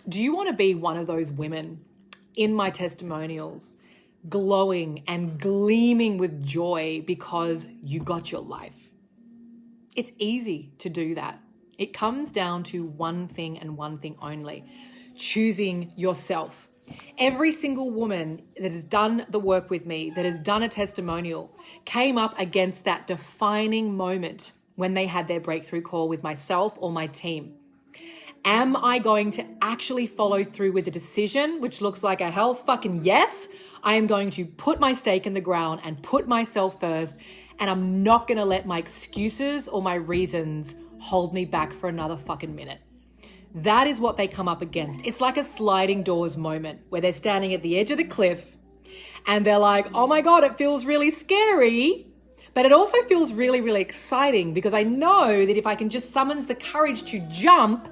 Do you want to be one of those women in my testimonials glowing and gleaming with joy because you got your life? It's easy to do that. It comes down to one thing and one thing only: choosing yourself. Every single woman that has done the work with me, that has done a testimonial, came up against that defining moment when they had their breakthrough call with myself or my team. Am I going to actually follow through with a decision, which looks like a hell's fucking yes? I am going to put my stake in the ground and put myself first, and I'm not going to let my excuses or my reasons hold me back for another fucking minute. That is what they come up against. It's like a sliding doors moment where they're standing at the edge of the cliff and they're like, oh my God, it feels really scary. But it also feels really, really exciting because I know that if I can just summon the courage to jump,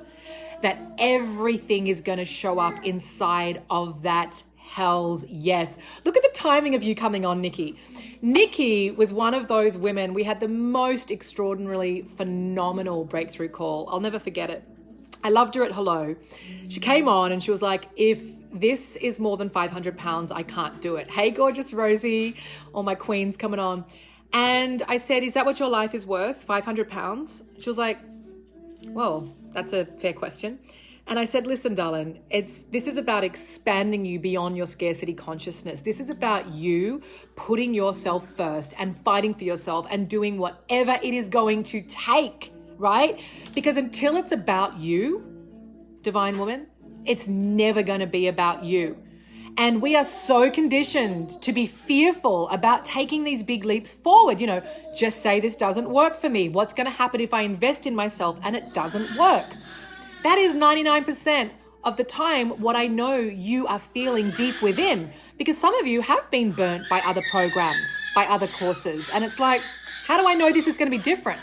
that everything is going to show up inside of that hell's yes. Look at the timing of you coming on, Nikki. Nikki was one of those women. We had the most extraordinarily phenomenal breakthrough call. I'll never forget it. I loved her at Hello. She came on and she was like, if this is more than 500 pounds, I can't do it. Hey, gorgeous Rosie, all my queens coming on. And I said, is that what your life is worth, 500 pounds? She was like, well, that's a fair question. And I said, listen, darling, this is about expanding you beyond your scarcity consciousness. This is about you putting yourself first and fighting for yourself and doing whatever it is going to take, right? Because until it's about you, divine woman, it's never going to be about you. And we are so conditioned to be fearful about taking these big leaps forward. You know, just say this doesn't work for me. What's going to happen if I invest in myself and it doesn't work? That is 99% of the time what I know you are feeling deep within, because some of you have been burnt by other programs, by other courses. And it's like, how do I know this is going to be different?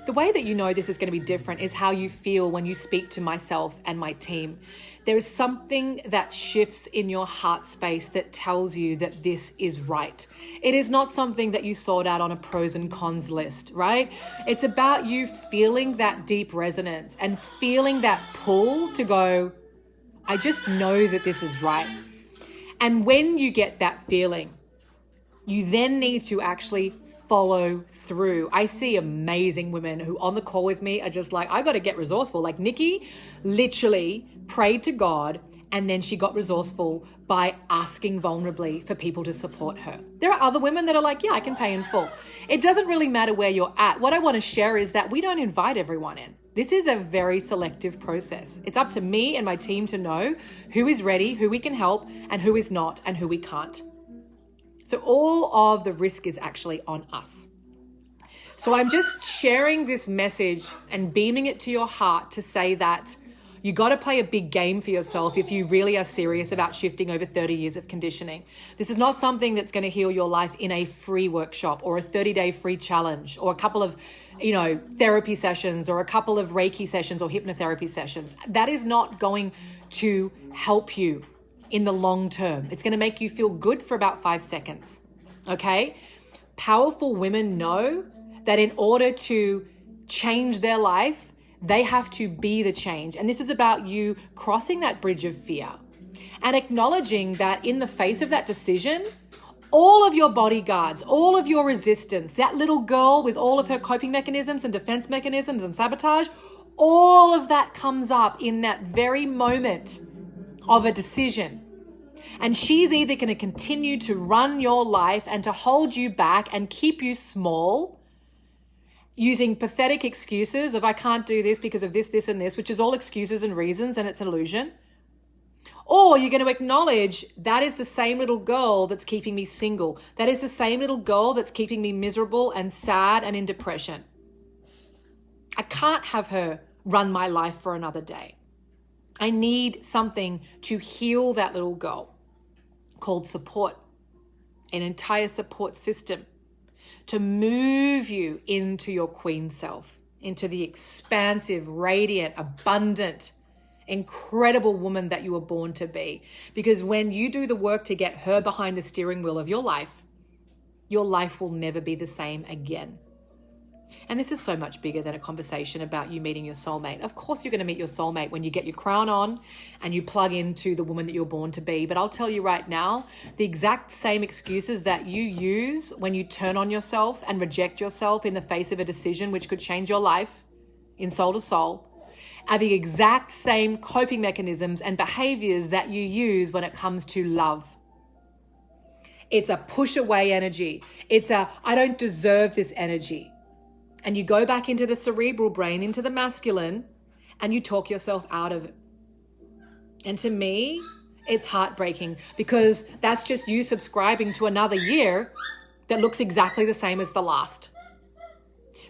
The way that you know this is going to be different is how you feel when you speak to myself and my team. There is something that shifts in your heart space that tells you that this is right. It is not something that you sort out on a pros and cons list, right? It's about you feeling that deep resonance and feeling that pull to go, I just know that this is right. And when you get that feeling, you then need to actually follow through. I see amazing women who on the call with me are just like, I got to get resourceful. Like Nikki literally prayed to God and then she got resourceful by asking vulnerably for people to support her. There are other women that are like, yeah, I can pay in full. It doesn't really matter where you're at. What I want to share is that we don't invite everyone in. This is a very selective process. It's up to me and my team to know who is ready, who we can help, and who is not, and who we can't. So all of the risk is actually on us. So I'm just sharing this message and beaming it to your heart to say that you got to play a big game for yourself if you really are serious about shifting over 30 years of conditioning. This is not something that's going to heal your life in a free workshop or a 30-day free challenge or a couple of, therapy sessions or a couple of Reiki sessions or hypnotherapy sessions. That is not going to help you in the long term. It's going to make you feel good for about 5 seconds. Okay? Powerful women know that in order to change their life, they have to be the change. And this is about you crossing that bridge of fear and acknowledging that in the face of that decision, all of your bodyguards, all of your resistance, that little girl with all of her coping mechanisms and defense mechanisms and sabotage, all of that comes up in that very moment of a decision. And she's either going to continue to run your life and to hold you back and keep you small using pathetic excuses of I can't do this because of this, this, and this, which is all excuses and reasons and it's an illusion. Or you're going to acknowledge that is the same little girl that's keeping me single. That is the same little girl that's keeping me miserable and sad and in depression. I can't have her run my life for another day. I need something to heal that little girl called support, an entire support system to move you into your queen self, into the expansive, radiant, abundant, incredible woman that you were born to be. Because when you do the work to get her behind the steering wheel of your life will never be the same again. And this is so much bigger than a conversation about you meeting your soulmate. Of course, you're going to meet your soulmate when you get your crown on and you plug into the woman that you're born to be. But I'll tell you right now, the exact same excuses that you use when you turn on yourself and reject yourself in the face of a decision which could change your life in soul to soul are the exact same coping mechanisms and behaviors that you use when it comes to love. It's a push away energy. It's a I don't deserve this energy. And you go back into the cerebral brain, into the masculine, and you talk yourself out of it. And to me, it's heartbreaking because that's just you subscribing to another year that looks exactly the same as the last.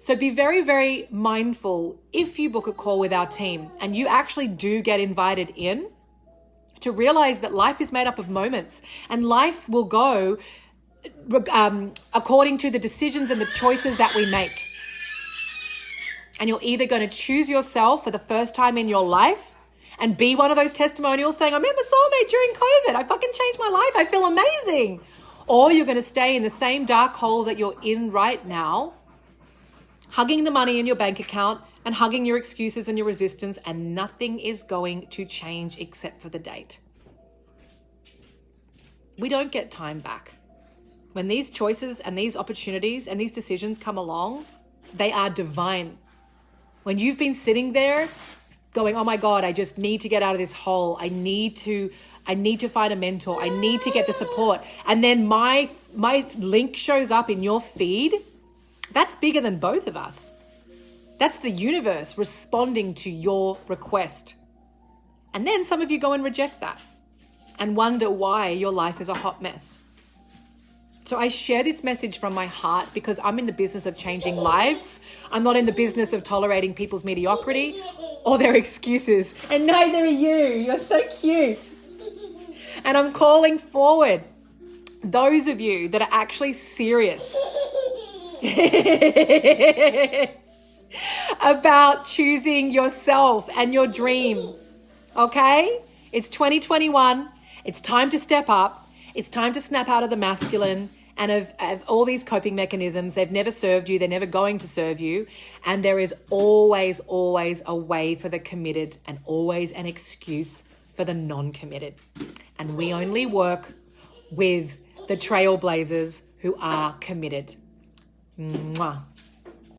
So be very, very mindful if you book a call with our team and you actually do get invited in, to realize that life is made up of moments and life will go according to the decisions and the choices that we make. And you're either going to choose yourself for the first time in your life and be one of those testimonials saying, I met my soulmate during COVID. I fucking changed my life. I feel amazing. Or you're going to stay in the same dark hole that you're in right now, hugging the money in your bank account and hugging your excuses and your resistance, and nothing is going to change except for the date. We don't get time back. When these choices and these opportunities and these decisions come along, they are divine. When you've been sitting there going, oh my God, I just need to get out of this hole. I need to find a mentor. I need to get the support. And then my link shows up in your feed. That's bigger than both of us. That's the universe responding to your request. And then some of you go and reject that and wonder why your life is a hot mess. So I share this message from my heart because I'm in the business of changing lives. I'm not in the business of tolerating people's mediocrity or their excuses. And neither are you. You're so cute. And I'm calling forward those of you that are actually serious about choosing yourself and your dream. Okay? It's 2021. It's time to step up. It's time to snap out of the masculine and of all these coping mechanisms. They've never served you. They're never going to serve you. And there is always, always a way for the committed and always an excuse for the non-committed. And we only work with the trailblazers who are committed. Mwah.